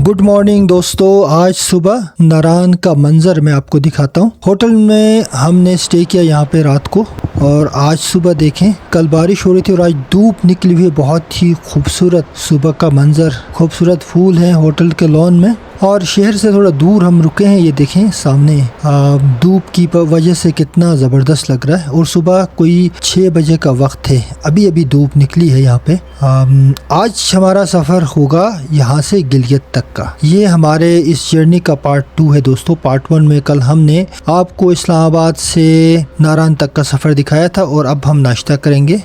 Good morning दोस्तों। आज सुबह नारान का मंजर मैं आपको दिखाता हूँ। होटल में हमने स्टे किया यहाँ पे रात को, और आज सुबह देखें, कल बारिश हो रही थी और आज धूप निकली हुई है। बहुत ही खूबसूरत सुबह का मंजर, खूबसूरत फूल हैं होटल के लॉन में। और शहर से थोड़ा दूर हम रुके हैं, ये देखें सामने धूप की वजह से कितना ज़बरदस्त लग रहा है। और सुबह कोई 6 बजे का वक्त है, अभी अभी धूप निकली है यहाँ पे। आज हमारा सफ़र होगा यहाँ से गिलगित तक का। ये हमारे इस जर्नी का पार्ट 2 है दोस्तों। पार्ट 1 में कल हमने आपको इस्लामाबाद से नारान तक का सफ़र दिखाया था, और अब हम नाश्ता करेंगे।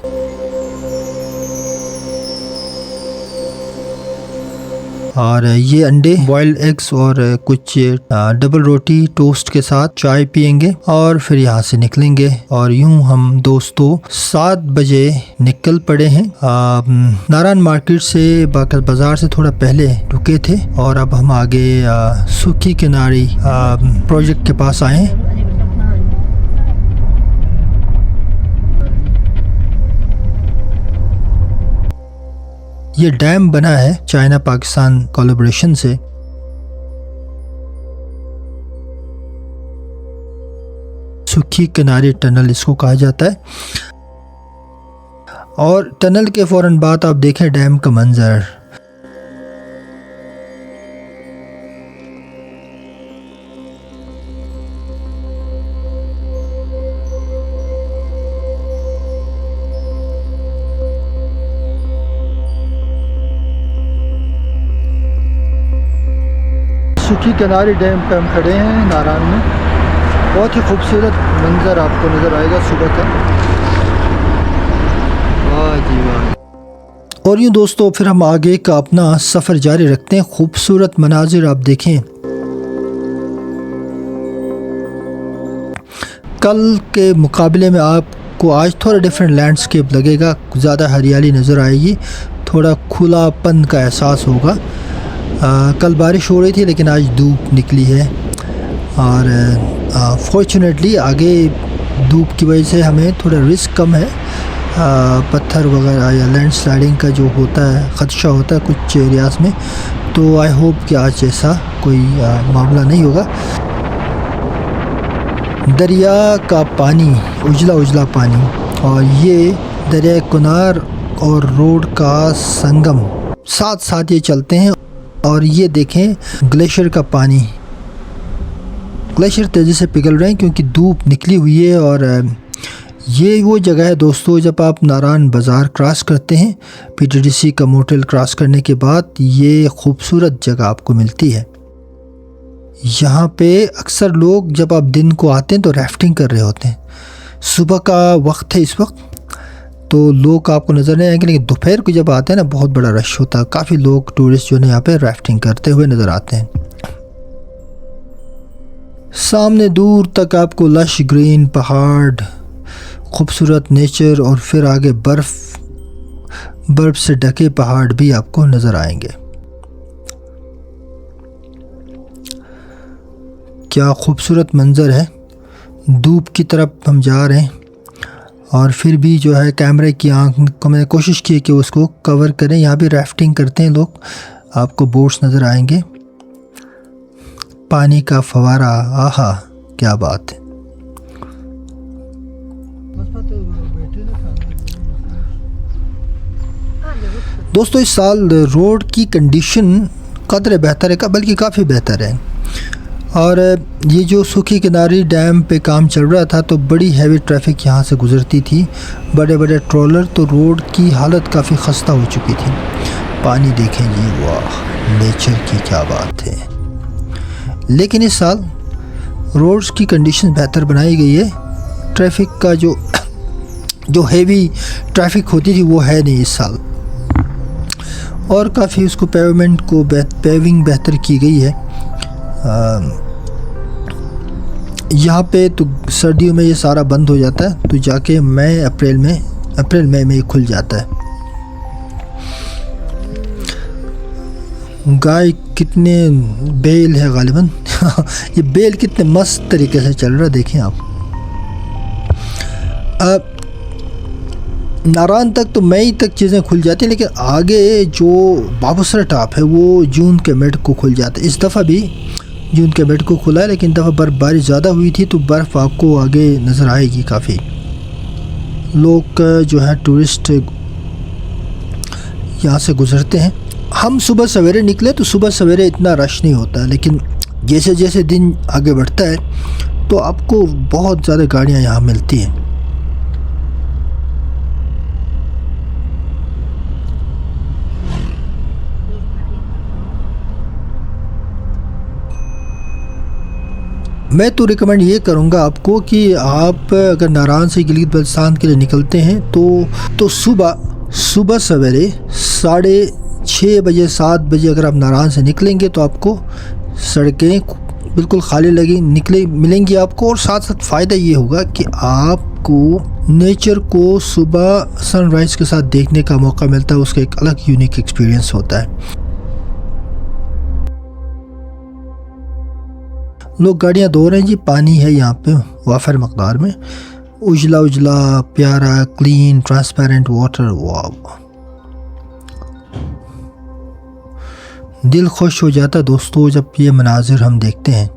और ये अंडे, बॉइल्ड एग्स और कुछ डबल रोटी टोस्ट के साथ चाय पियेंगे और फिर यहाँ से निकलेंगे। और यूं हम दोस्तों 7 बजे निकल पड़े हैं। नारायण मार्केट से बाकर बाजार से थोड़ा पहले रुके थे, और अब हम आगे सुखी किनारी प्रोजेक्ट के पास आए हैं। ये डैम बना है चाइना पाकिस्तान कोलैबोरेशन से। सुखी किनारे टनल इसको कहा जाता है। और टनल के फौरन बाद आप देखें डैम का मंजर। सुखी किनारे डैम पे हम खड़े हैं नारायण में। बहुत ही खूबसूरत मंजर आपको नज़र आएगा सुबह का। वाह जी वाह। और यूँ दोस्तों फिर हम आगे का अपना सफ़र जारी रखते हैं। खूबसूरत मनाजिर आप देखें। कल के मुकाबले में आपको आज थोड़ा डिफरेंट लैंडस्केप लगेगा, ज़्यादा हरियाली नज़र आएगी, थोड़ा खुलापन का एहसास होगा। कल बारिश हो रही थी लेकिन आज धूप निकली है, और फॉर्चुनेटली आगे धूप की वजह से हमें थोड़ा रिस्क कम है। पत्थर वगैरह या लैंडस्लाइडिंग का जो होता है ख़दशा होता है कुछ एरियाज़ में, तो आई होप कि आज ऐसा कोई मामला नहीं होगा। दरिया का पानी, उजला उजला पानी, और ये दरिया कुनार और रोड का संगम साथ साथ ये चलते हैं। और ये देखें ग्लेशियर का पानी, ग्लेशियर तेज़ी से पिघल रहे हैं क्योंकि धूप निकली हुई है। और ये वो जगह है दोस्तों, जब आप नारायण बाज़ार क्रॉस करते हैं, पीटीडीसी का मोटेल क्रॉस करने के बाद ये खूबसूरत जगह आपको मिलती है। यहाँ पे अक्सर लोग जब आप दिन को आते हैं तो राफ्टिंग कर रहे होते हैं। सुबह का वक्त है इस वक्त, तो लोग आपको नज़र नहीं आएंगे, लेकिन दोपहर को जब आते हैं ना बहुत बड़ा रश होता है। काफ़ी लोग टूरिस्ट जो है यहाँ पे राफ्टिंग करते हुए नज़र आते हैं। सामने दूर तक आपको लश ग्रीन पहाड़, खूबसूरत नेचर, और फिर आगे बर्फ़ से ढके पहाड़ भी आपको नज़र आएंगे। क्या खूबसूरत मंजर है। धूप की तरफ हम जा रहे हैं, और फिर भी जो है कैमरे की आंख को मैंने कोशिश की कि उसको कवर करें। यहाँ भी राफ्टिंग करते हैं लोग, आपको बोट्स नज़र आएंगे। पानी का फवारा, आहा क्या बात है। दोस्तों इस साल रोड की कंडीशन कदरे बेहतर है, बल्कि काफ़ी बेहतर है। और ये जो सुखी किनारी डैम पे काम चल रहा था तो बड़ी हैवी ट्रैफिक यहाँ से गुज़रती थी, बड़े बड़े ट्रॉलर, तो रोड की हालत काफ़ी ख़स्ता हो चुकी थी। पानी देखें जी, वाह नेचर की क्या बात है। लेकिन इस साल रोड्स की कंडीशन बेहतर बनाई गई है। ट्रैफिक का जो हैवी ट्रैफिक होती थी वो है नहीं इस साल, और काफ़ी उसको पेवमेंट को पेविंग बेहतर की गई है। यहाँ पे तो सर्दियों में ये सारा बंद हो जाता है, तो जाके अप्रैल मई में ये खुल जाता है। गाय कितने बेल है गालिबन ये बेल कितने मस्त तरीके से चल रहा है, देखें आप। अब नारान तक तो मई तक चीज़ें खुल जाती हैं, लेकिन आगे जो बाबूसर टॉप है वो जून के मिड को खुल जाता है। इस दफ़ा भी जून के मिड को खुला है, लेकिन दफ़ा बर्फ़बारी ज़्यादा हुई थी तो बर्फ़ आपको आगे नज़र आएगी। काफ़ी लोग जो है टूरिस्ट यहाँ से गुज़रते हैं। हम सुबह सवेरे निकले तो सुबह सवेरे इतना रश नहीं होता है, लेकिन जैसे जैसे दिन आगे बढ़ता है तो आपको बहुत ज़्यादा गाड़ियाँ यहाँ मिलती हैं। मैं तो रिकमेंड ये करूँगा आपको कि आप अगर नारान से गिलगित बल्तिस्तान के लिए निकलते हैं तो सुबह सवेरे 6:30 बजे 7 बजे अगर आप नारान से निकलेंगे तो आपको सड़कें बिल्कुल खाली मिलेंगी आपको। और साथ साथ फ़ायदा ये होगा कि आपको नेचर को सुबह सनराइज़ के साथ देखने का मौका मिलता है। उसका एक अलग यूनिक एक्सपीरियंस होता है। लोग गाड़ियाँ धो रहे हैं जी। पानी है यहाँ पे वाफर मकदार में, उजला उजला प्यारा क्लीन ट्रांसपेरेंट वाटर। वाह, दिल खुश हो जाता है दोस्तों जब ये मनाजिर हम देखते हैं।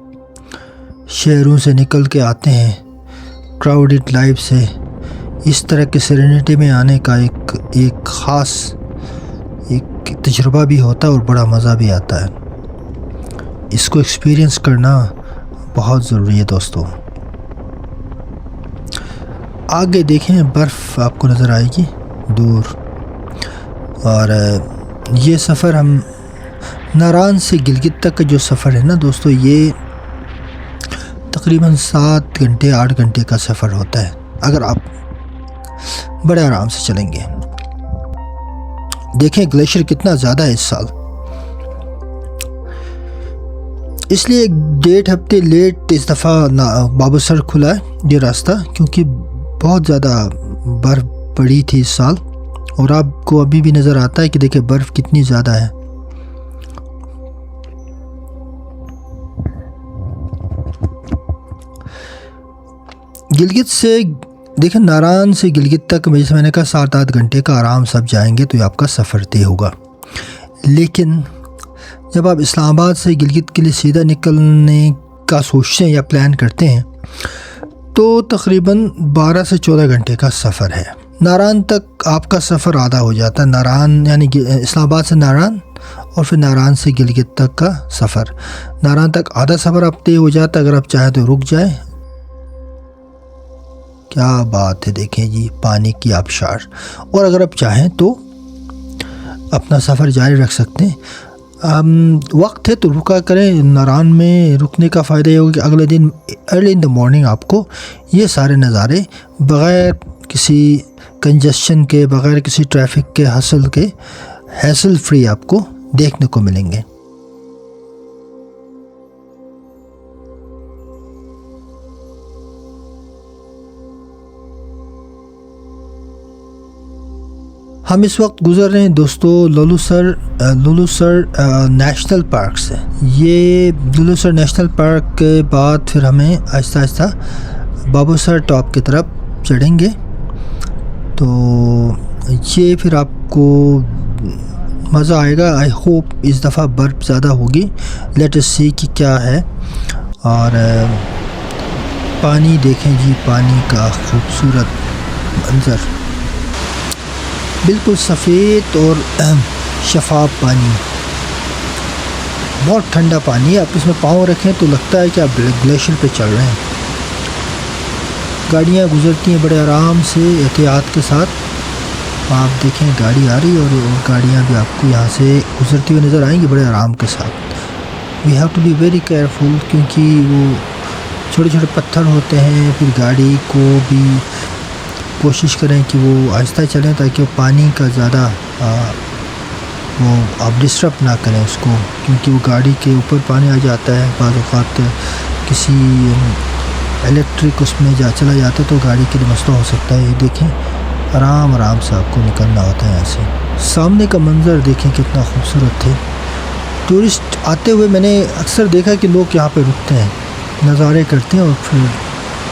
शहरों से निकल के आते हैं क्राउडेड लाइफ से, इस तरह के सेरेनिटी में आने का एक ख़ास एक तजुर्बा भी होता है और बड़ा मज़ा भी आता है। इसको एक्सपीरियंस करना बहुत ज़रूरी है दोस्तों। आगे देखें बर्फ़ आपको नज़र आएगी दूर। और ये सफ़र हम नारान से गिलगित तक का जो सफ़र है ना दोस्तों, ये तकरीबन 7 घंटे 8 घंटे का सफ़र होता है अगर आप बड़े आराम से चलेंगे। देखें ग्लेशियर कितना ज़्यादा है इस साल, इसलिए 1.5 हफ्ते लेट इस दफ़ा बाबूसर खुला है ये रास्ता, क्योंकि बहुत ज़्यादा बर्फ़ पड़ी थी इस साल। और आपको अभी भी नज़र आता है कि देखिए बर्फ़ कितनी ज़्यादा है। गिलगित से देखें नारान से गिलगित तक जैसे मैंने कहा 7-8 घंटे का आराम सब जाएंगे तो आपका सफ़र तय होगा। लेकिन जब आप इस्लामाबाद से गिलगित के लिए सीधा निकलने का सोचते हैं या प्लान करते हैं तो तकरीबन 12 से 14 घंटे का सफ़र है। नारान तक आपका सफ़र आधा हो जाता है। नारान यानी इस्लामाबाद से नारान और फिर नारान से गिलगित तक का सफ़र। नारान तक आधा सफ़र आप तय हो जाता है। अगर आप चाहें तो रुक जाए। क्या बात है, देखें जी पानी की आबशार। और अगर आप चाहें तो अपना सफ़र जारी रख सकते हैं। वक्त है तो रुका करें। नारान में रुकने का फ़ायदा ये होगा कि अगले दिन अर्ली इन द मॉर्निंग आपको ये सारे नज़ारे बग़ैर किसी कंजस्शन के, बग़ैर किसी ट्रैफिक के हैसल फ्री आपको देखने को मिलेंगे। हम इस वक्त गुज़र रहे हैं दोस्तों लुलुसर नेशनल पार्क से। ये लुलुसर नेशनल पार्क के बाद फिर हमें आहिस्ता आहिस्ता बाबूसर टॉप की तरफ चढ़ेंगे। तो ये फिर आपको मज़ा आएगा। आई होप इस दफ़ा बर्फ़ ज़्यादा होगी। लेट अस सी कि क्या है। और पानी देखें जी, पानी का खूबसूरत मंज़र, बिल्कुल सफ़ेद और शफाफ पानी, बहुत ठंडा पानी है। आप इसमें पाँव रखें तो लगता है कि आप ग्लेशियर पे चल रहे हैं। गाड़ियाँ गुज़रती हैं बड़े आराम से एहतियात के साथ। आप देखें गाड़ी आ रही है और गाड़ियाँ भी आपको यहाँ से गुज़रती हुई नज़र आएंगी बड़े आराम के साथ। We have to be very careful, क्योंकि वो छोटे छोटे पत्थर होते हैं। फिर गाड़ी को भी कोशिश करें कि वो आहिस्ता चलें ताकि वो पानी का ज़्यादा वो आप डिस्टर्ब ना करें उसको, क्योंकि वो गाड़ी के ऊपर पानी आ जाता है। बाज़ औक़ात किसी इलेक्ट्रिक उसमें चला जाता है तो गाड़ी के लिए मसला हो सकता है। ये देखें आराम आराम से आपको निकलना होता है यहाँ से। सामने का मंज़र देखें कितना खूबसूरत है। टूरिस्ट आते हुए मैंने अक्सर देखा कि लोग यहाँ पे रुकते हैं, नज़ारे करते हैं और फिर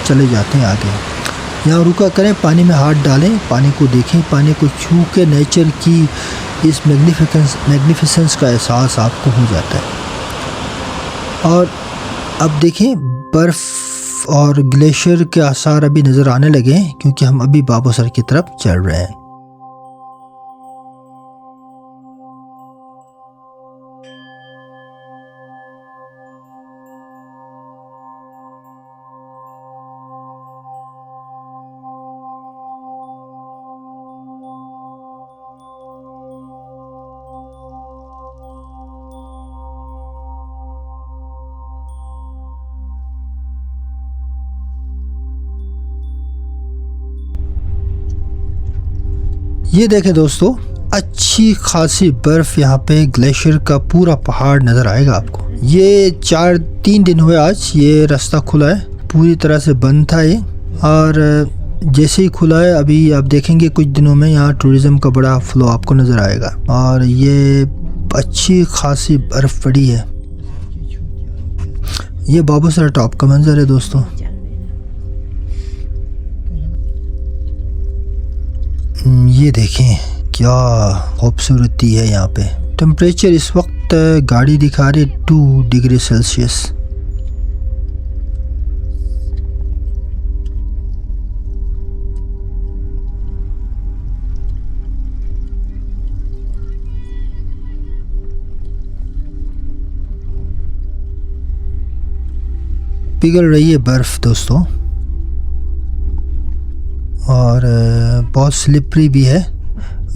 चले जाते हैं आगे। यहाँ रुका करें, पानी में हाथ डालें, पानी को देखें, पानी को छू के नेचर की इस मैग्निफिसेंस का एहसास आपको हो जाता है। और अब देखें बर्फ़ और ग्लेशियर के आसार अभी नज़र आने लगे हैं क्योंकि हम अभी बाबूसर की तरफ चल रहे हैं। ये देखें दोस्तों, अच्छी खासी बर्फ़ यहाँ पे ग्लेशियर का पूरा पहाड़ नज़र आएगा आपको। ये 3 दिन हुए आज ये रास्ता खुला है, पूरी तरह से बंद था ये, और जैसे ही खुला है अभी आप देखेंगे कुछ दिनों में यहाँ टूरिज़्म का बड़ा फ्लो आपको नज़र आएगा। और ये अच्छी खासी बर्फ़ पड़ी है। ये बाबूसर टॉप का मंजर है दोस्तों। ये देखें क्या खूबसूरती है यहाँ पे। टेम्परेचर इस वक्त गाड़ी दिखा रही 2 डिग्री सेल्सियस। पिघल रही है बर्फ़ दोस्तों, और बहुत स्लिपरी भी है।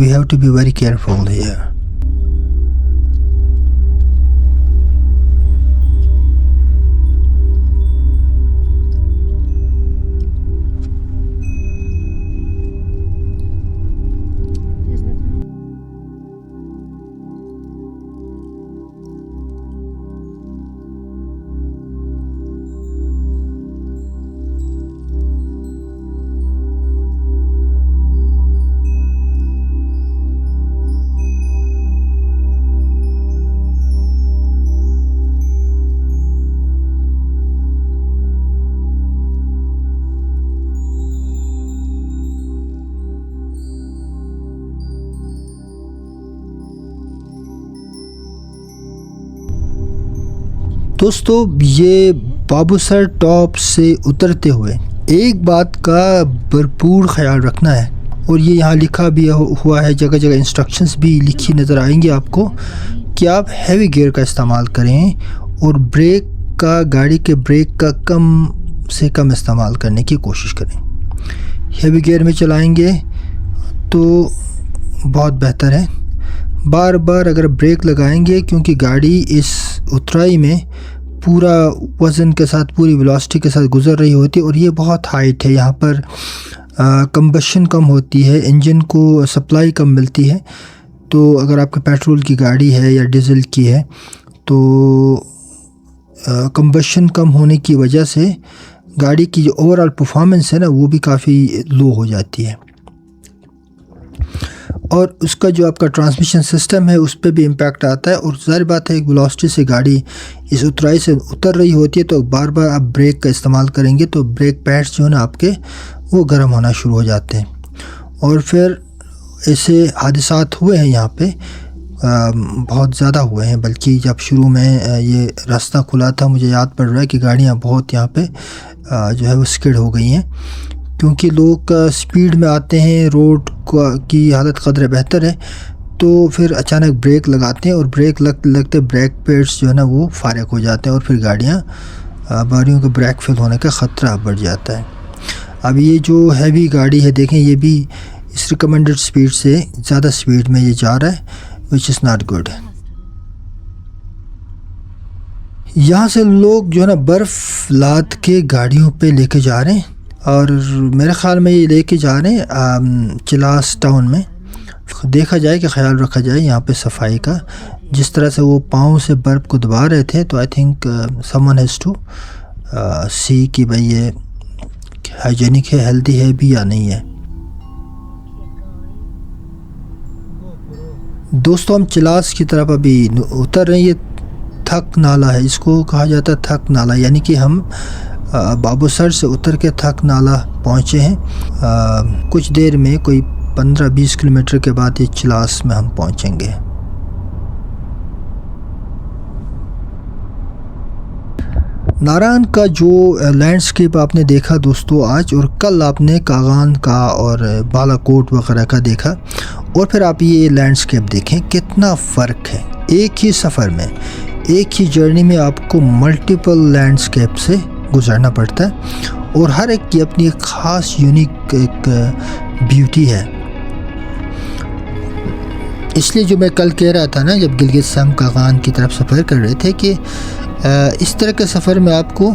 We have to be very careful here. दोस्तों ये बाबूसर टॉप से उतरते हुए एक बात का भरपूर ख्याल रखना है, और ये यहाँ लिखा भी हुआ है, जगह जगह इंस्ट्रक्शंस भी लिखी नज़र आएंगी आपको कि आप हैवी गियर का इस्तेमाल करें और ब्रेक का, गाड़ी के ब्रेक का कम से कम इस्तेमाल करने की कोशिश करें। हैवी गियर में चलाएंगे तो बहुत बेहतर है। बार बार अगर ब्रेक लगाएंगे, क्योंकि गाड़ी इस उतराई में पूरा वज़न के साथ, पूरी वेलोसिटी के साथ गुज़र रही होती है, और ये बहुत हाइट है, यहाँ पर कंबशन कम होती है, इंजन को सप्लाई कम मिलती है। तो अगर आपका पेट्रोल की गाड़ी है या डीज़ल की है तो कंबशन कम होने की वजह से गाड़ी की जो ओवरऑल परफॉर्मेंस है ना, वो भी काफ़ी लो हो जाती है, और उसका जो आपका ट्रांसमिशन सिस्टम है उस पर भी इम्पैक्ट आता है। और ज़ाहिर बात है एक वेलोसिटी से गाड़ी इस उतराई से उतर रही होती है, तो बार बार आप ब्रेक का इस्तेमाल करेंगे तो ब्रेक पैड्स जो है ना आपके, वो गर्म होना शुरू हो जाते हैं। और फिर ऐसे हादसात हुए हैं यहाँ पे, बहुत ज़्यादा हुए हैं, बल्कि जब शुरू में ये रास्ता खुला था, मुझे याद पड़ रहा है कि गाड़ियाँ बहुत यहाँ पे जो है वो स्किड हो गई हैं, क्योंकि लोग स्पीड में आते हैं, रोड की हालत कदर बेहतर है, तो फिर अचानक ब्रेक लगाते हैं, और ब्रेक लगते ब्रेक पैड्स जो है ना वो फारिग हो जाते हैं, और फिर गाड़ियाँ बारियों के ब्रेक फेल होने का ख़तरा बढ़ जाता है। अब ये जो हैवी गाड़ी है देखें, ये भी इस रिकमेंडेड स्पीड से ज़्यादा स्पीड में ये जा रहा है, विच इज़ नॉट गुड। यहाँ से लोग जो है ना बर्फ़ लाद के गाड़ियों पे लेके जा रहे हैं, और मेरे ख़्याल में ये लेके जा रहे हैं चिलास टाउन में। देखा जाए कि ख्याल रखा जाए यहाँ पे सफाई का। जिस तरह से वो पाँव से बर्फ़ को दबा रहे थे, तो I think someone has to see कि भाई ये हाइजीनिक है, हेल्दी है भी या नहीं है। दोस्तों हम चिलास की तरफ अभी उतर रहे हैं। ये थक नाला है, इसको कहा जाता है थक नाला, यानी कि हम बाबूसर से उतर के थक नाला पहुँचे हैं। कुछ देर में कोई 15-20 किलोमीटर के बाद ये चिलास में हम पहुँचेंगे। नारायण का जो लैंडस्केप आपने देखा दोस्तों आज, और कल आपने कागान का और बालाकोट वगैरह का देखा, और फिर आप ये लैंडस्केप देखें कितना फ़र्क है। एक ही सफ़र में, एक ही जर्नी में आपको मल्टीपल लैंडस्केप से गुजरना पड़ता है, और हर एक की अपनी एक ख़ास यूनिक एक ब्यूटी है। इसलिए जो मैं कल कह रहा था ना, जब गिलगित से हम कागान की तरफ सफ़र कर रहे थे, कि इस तरह के सफ़र में आपको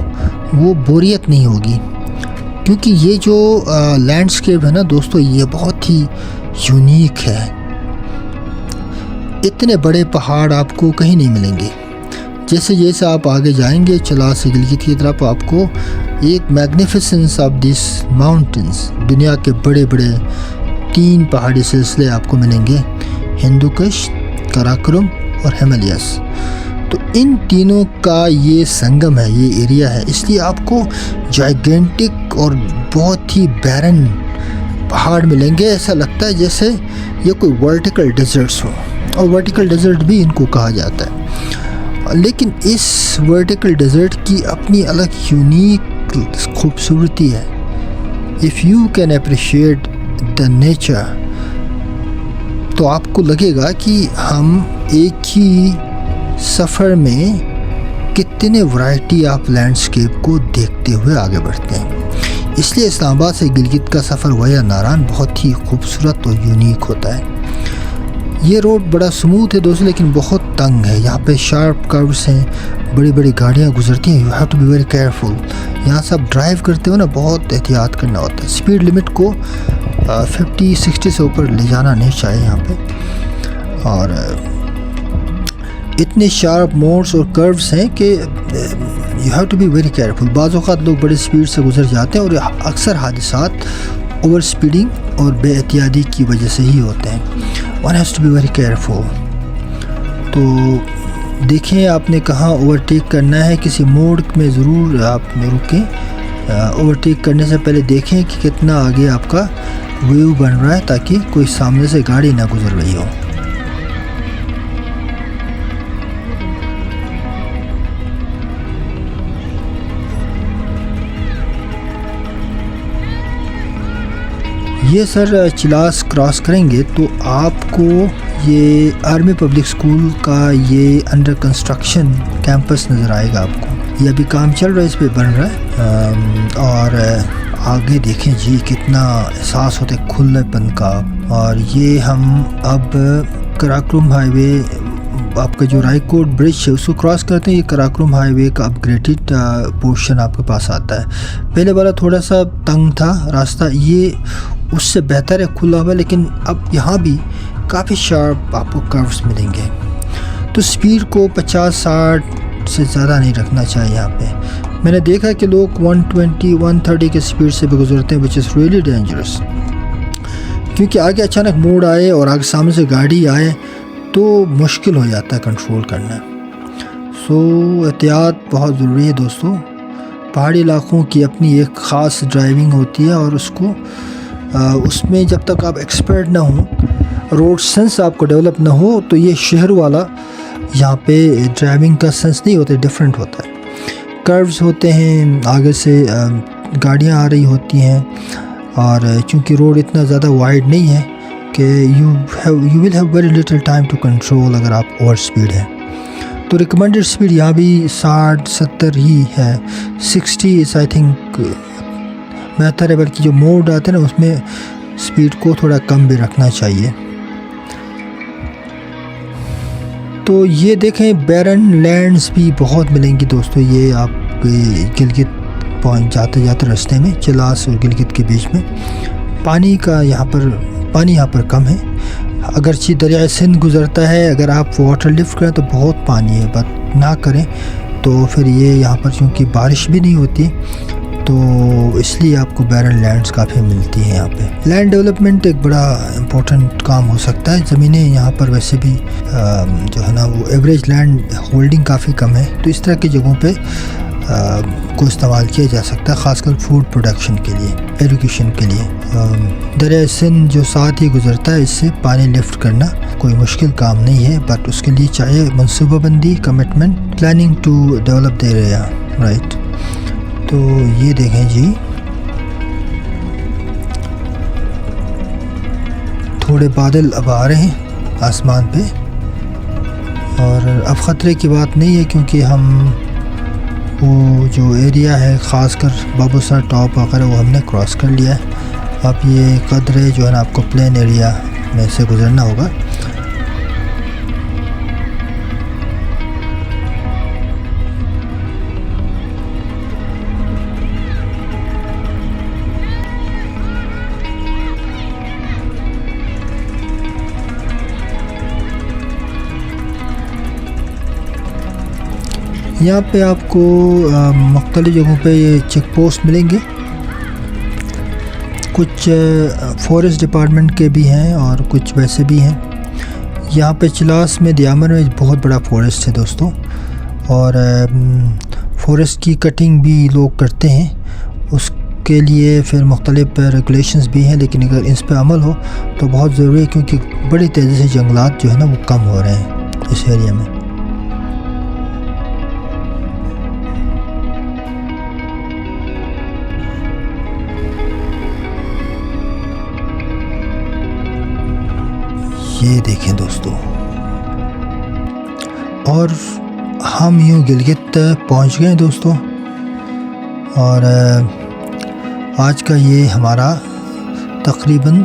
वो बोरियत नहीं होगी, क्योंकि ये जो लैंडस्केप है ना दोस्तों, ये बहुत ही यूनिक है। इतने बड़े पहाड़ आपको कहीं नहीं मिलेंगे। जैसे जैसे आप आगे जाएंगे चिलास से गिलगित की तरफ, आपको एक मैग्निफिसेंस ऑफ दिस माउंटेन्स, दुनिया के बड़े बड़े 3 पहाड़ी सिलसिले आपको मिलेंगे, हिंदू कुश, काराकोरम और हिमालयस। तो इन तीनों का ये संगम है, ये एरिया है, इसलिए आपको जाइगेंटिक और बहुत ही बैरन पहाड़ मिलेंगे। ऐसा लगता है जैसे ये कोई वर्टिकल डेजर्ट्स हो, और वर्टिकल डेजर्ट भी इनको कहा जाता है। लेकिन इस वर्टिकल डेजर्ट की अपनी अलग यूनिक खूबसूरती है। If you can appreciate the nature, तो आपको लगेगा कि हम एक ही सफ़र में कितने वैरायटी ऑफ लैंडस्केप को देखते हुए आगे बढ़ते हैं। इसलिए इस्लामाबाद से गिलगित का सफ़र वाया नारायण बहुत ही खूबसूरत और यूनिक होता है। ये रोड बड़ा स्मूथ है दोस्तों, लेकिन बहुत तंग है। यहाँ पे शार्प कर्व्स हैं, बड़ी बड़ी गाड़ियाँ गुजरती हैं। You have to be very careful. यहाँ से आप ड्राइव करते हो ना, बहुत एहतियात करना होता है। स्पीड लिमिट को 50-60 से ऊपर ले जाना नहीं चाहिए यहाँ पे। और इतने शार्प मोड्स और कर्व्स हैं कि you have to be very careful. बाज़ औक़ात लोग बड़ी स्पीड से गुजर जाते हैं, और अक्सर हादसात ओवर स्पीडिंग और बेएहतियाती की वजह से ही होते हैं। One has to be very careful. तो देखें आपने कहाँ ओवरटेक करना है, किसी मोड़ में ज़रूर आप रुकें। ओवरटेक करने से पहले देखें कि कितना आगे आपका व्यू बन रहा है, ताकि कोई सामने से गाड़ी ना गुजर रही हो। ये सर चिलास क्रॉस करेंगे तो आपको ये आर्मी पब्लिक स्कूल का ये अंडर कंस्ट्रक्शन कैंपस नज़र आएगा आपको। ये अभी काम चल रहा है, इस पे बन रहा है। और आगे देखें जी, कितना एहसास होता है खुलेपन का। और ये हम अब काराकोरम हाईवे, आपका जो रायकोट ब्रिज है उसको क्रॉस करते हैं। ये काराकोरम हाईवे का अपग्रेडेड पोर्शन आपके पास आता है। पहले वाला थोड़ा सा तंग था रास्ता, ये उससे बेहतर है, खुला हुआ। लेकिन अब यहाँ भी काफ़ी शार्प आपको कर्व्स मिलेंगे। तो स्पीड को 50-60 से ज़्यादा नहीं रखना चाहिए यहाँ पे। मैंने देखा कि लोग 120-130 के स्पीड से भी गुजरते हैं, विच इज़ रियली डेंजरस। क्योंकि आगे अचानक मोड़ आए और आगे सामने से गाड़ी आए तो मुश्किल हो जाता है कंट्रोल करना। सो एहतियात बहुत ज़रूरी है दोस्तों। पहाड़ी इलाक़ों की अपनी एक ख़ास ड्राइविंग होती है, और उसमें जब तक आप एक्सपर्ट ना हो, रोड सेंस आपको डेवलप ना हो, तो ये शहर वाला यहाँ पे ड्राइविंग का सेंस नहीं होता, डिफरेंट होता है। कर्व्स होते हैं, आगे से गाड़ियाँ आ रही होती हैं, और चूँकि रोड इतना ज़्यादा वाइड नहीं है कि you will have very little time to control अगर आप ओवर स्पीड है। तो रिकमेंडेड स्पीड यहाँ भी 60-70 ही है। 60 इज़ आई थिंक बेहतर है, बल्कि जो मोड आते हैं ना उसमें स्पीड को थोड़ा कम भी रखना चाहिए। तो ये देखें बैरन लैंड्स भी बहुत मिलेंगी दोस्तों। ये आप गिलगित पहुँच जाते जाते रास्ते में चिलास और गिलगित के बीच में पानी यहाँ पर कम है। अगरचे दरिया सिंध गुज़रता है, अगर आप वाटर लिफ्ट करें तो बहुत पानी है, बट ना करें तो फिर ये यहाँ पर क्योंकि बारिश भी नहीं होती तो इसलिए आपको बैरन लैंड्स काफ़ी मिलती हैं। यहाँ पे लैंड डेवलपमेंट एक बड़ा इम्पोर्टेंट काम हो सकता है। ज़मीनें यहाँ पर वैसे भी जो है ना वो एवरेज लैंड होल्डिंग काफ़ी कम है, तो इस तरह की जगहों पे को इस्तेमाल किया जा सकता है, ख़ासकर फूड प्रोडक्शन के लिए, एजुकेशन के लिए। दरिया सिंध जो साथ ही गुज़रता है, इससे पानी लिफ्ट करना कोई मुश्किल काम नहीं है, बट उसके लिए चाहिए मनसूबाबंदी, commitment, planning to develop the area, right. तो ये देखें जी, थोड़े बादल अब आ रहे हैं आसमान पे, और अब ख़तरे की बात नहीं है क्योंकि हम वो जो एरिया है ख़ासकर बाबूसर टॉप वगैरह वो हमने क्रॉस कर लिया है। अब ये कदरे जो है ना आपको प्लेन एरिया में से गुज़रना होगा। यहाँ पे आपको मुख्तलिफ जगहों पे ये चेक पोस्ट मिलेंगे, कुछ फॉरेस्ट डिपार्टमेंट के भी हैं और कुछ वैसे भी हैं। यहाँ पे चिलास में दियामर में बहुत बड़ा फॉरेस्ट है दोस्तों, और फॉरेस्ट की कटिंग भी लोग करते हैं, उसके लिए फिर मुख्तलिफ रेगुलेशंस भी हैं, लेकिन अगर इस पर अमल हो तो बहुत ज़रूरी है क्योंकि बड़ी तेज़ी से जंगलात जो है ना वो कम हो रहे हैं इस एरिया में। ये देखें दोस्तों, और हम यूँ गिलगित पहुंच गए दोस्तों, और आज का ये हमारा तकरीबन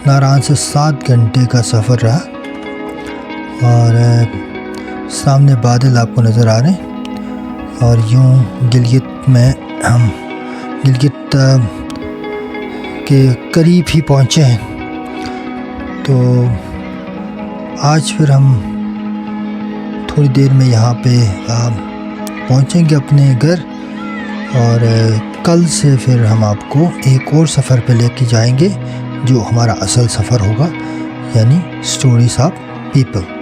नारान से 7 घंटे का सफ़र रहा, और सामने बादल आपको नज़र आ रहे हैं, और यूँ गिलगित में हम गिलगित के करीब ही पहुँचे हैं। तो आज फिर हम थोड़ी देर में यहाँ पे पहुँचेंगे अपने घर, और कल से फिर हम आपको एक और सफ़र पे लेके जाएंगे जो हमारा असल सफ़र होगा, यानी stories of people.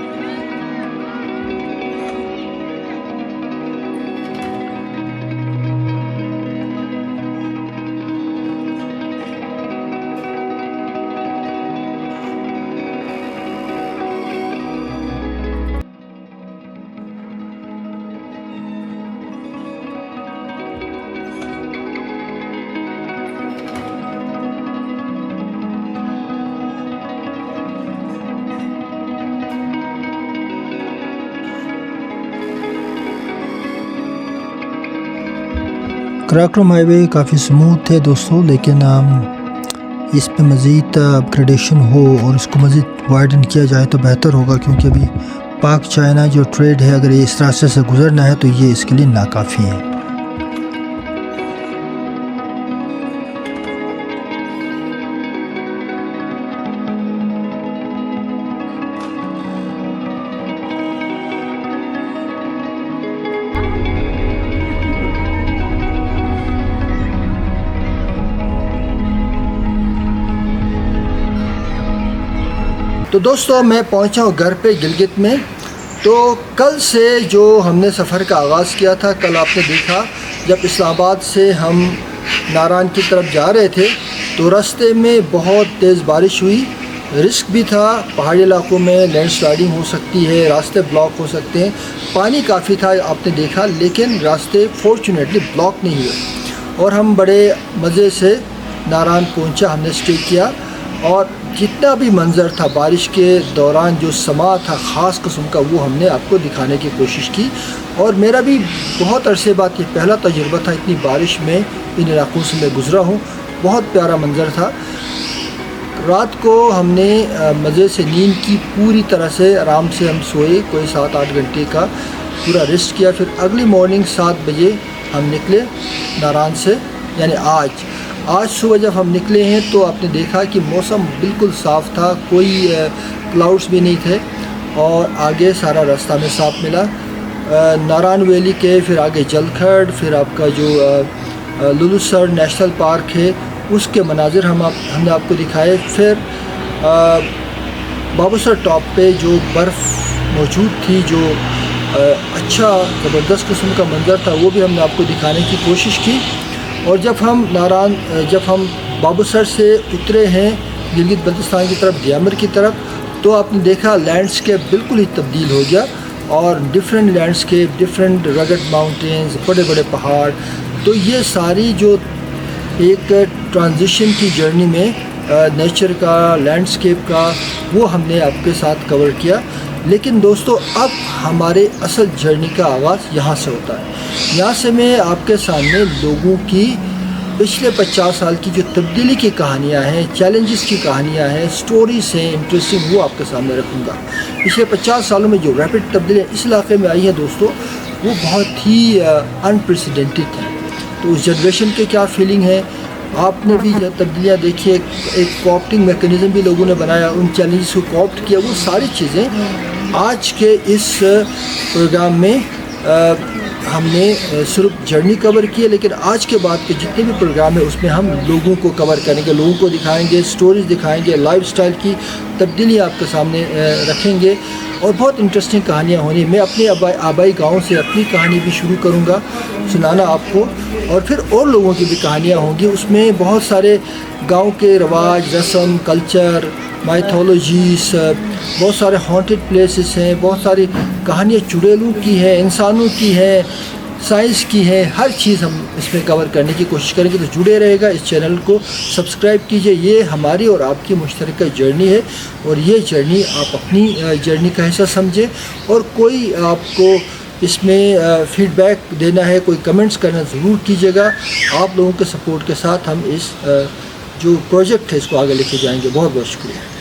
Karakoram highway काफ़ी स्मूथ है दोस्तों, लेकिन इस पे मज़ीद अपग्रेडेशन हो और इसको मज़ीद वाइडन किया जाए तो बेहतर होगा, क्योंकि अभी पाक चाइना जो ट्रेड है, अगर ये इस रास्ते से गुज़रना है तो ये इसके लिए नाकाफ़ी है। तो दोस्तों मैं पहुंचा हूँ घर पे गिलगित में। तो कल से जो हमने सफ़र का आगाज़ किया था, कल आपने देखा जब इस्लामाबाद से हम नारान की तरफ जा रहे थे तो रास्ते में बहुत तेज़ बारिश हुई, रिस्क भी था, पहाड़ी इलाकों में लैंडस्लाइडिंग हो सकती है, रास्ते ब्लॉक हो सकते हैं, पानी काफ़ी था आपने देखा, लेकिन रास्ते फॉर्चुनेटली ब्लॉक नहीं हुए और हम बड़े मज़े से नारान पहुंचा। हमने स्टे किया और जितना भी मंज़र था बारिश के दौरान, जो समा था ख़ास किस्म का, वो हमने आपको दिखाने की कोशिश की। और मेरा भी बहुत अरसे बाद ये पहला तजुर्बा था, इतनी बारिश में इन इलाकों से मैं गुज़रा हूँ। बहुत प्यारा मंज़र था। रात को हमने मज़े से नींद की, पूरी तरह से आराम से हम सोए, कोई 7-8 घंटे का पूरा रेस्ट किया। फिर अगली मॉर्निंग 7 बजे हम निकले नारान से, यानी आज सुबह जब हम निकले हैं तो आपने देखा कि मौसम बिल्कुल साफ़ था, कोई क्लाउड्स भी नहीं थे और आगे सारा रास्ता में साफ मिला। नारान वैली के फिर आगे जलखड़, फिर आपका जो लुलुसर नेशनल पार्क है उसके मनाजिर हमने आपको दिखाए। फिर बाबूसर टॉप पे जो बर्फ़ मौजूद थी, जो अच्छा ज़बरदस्त किस्म का मंज़र था, वो भी हमने आपको दिखाने की कोशिश की। और जब हम बाबूसर से उतरे हैं गिलगित बल्तिस्तान की तरफ, ग्यामर की तरफ, तो आपने देखा लैंडस्केप बिल्कुल ही तब्दील हो गया और different landscape, different rugged mountains, बड़े बड़े पहाड़। तो ये सारी जो एक ट्रांजिशन की जर्नी में नेचर का, लैंडस्केप का, वो हमने आपके साथ कवर किया। लेकिन दोस्तों अब हमारे असल जर्नी का आगाज़ यहाँ से होता है। यहाँ से मैं आपके सामने लोगों की पिछले 50 साल की जो तब्दीली की कहानियाँ हैं, चैलेंजेस की कहानियाँ हैं, स्टोरीज हैं इंटरेस्टिंग, वो आपके सामने रखूँगा। पिछले 50 सालों में जो रैपिड तब्दीलियाँ इस इलाके में आई हैं दोस्तों, वो बहुत ही अनप्रेसिडेंटेड हैं। तो उस जनरेशन के क्या फीलिंग है, आपने भी जब तब्दीलियाँ देखी, एक कॉप्टिंग मैकेनिज़्म भी लोगों ने बनाया, उन चैलेंजेस को कॉप्ट किया, वो सारी चीज़ें आज के इस प्रोग्राम में हमने सिर्फ जर्नी कवर की है। लेकिन आज के बाद के जितने भी प्रोग्राम है उसमें हम लोगों को कवर करेंगे, लोगों को दिखाएंगे, स्टोरीज दिखाएंगे, लाइफस्टाइल की तब्दीली आपके सामने रखेंगे और बहुत इंटरेस्टिंग कहानियाँ होनी। मैं अपने आबाई गाँव से अपनी कहानी भी शुरू करूँगा सुनाना आपको, और फिर और लोगों की भी कहानियाँ होंगी। उसमें बहुत सारे गांव के रवाज, रस्म, कल्चर, माइथोलॉजीज, बहुत सारे हॉन्टेड प्लेसेस हैं, बहुत सारी कहानियाँ चुड़ैलों की है, इंसानों की है, साइंस की है, हर चीज़ हम इसमें कवर करने की कोशिश करेंगे। तो जुड़े रहेगा, इस चैनल को सब्सक्राइब कीजिए। ये हमारी और आपकी मुश्तरका जर्नी है और ये जर्नी आप अपनी जर्नी का हिस्सा समझें। और कोई आपको इसमें फीडबैक देना है, कोई कमेंट्स करना ज़रूर कीजिएगा। आप लोगों के सपोर्ट के साथ हम इस जो प्रोजेक्ट है इसको आगे लेके जाएंगे। बहुत बहुत शुक्रिया।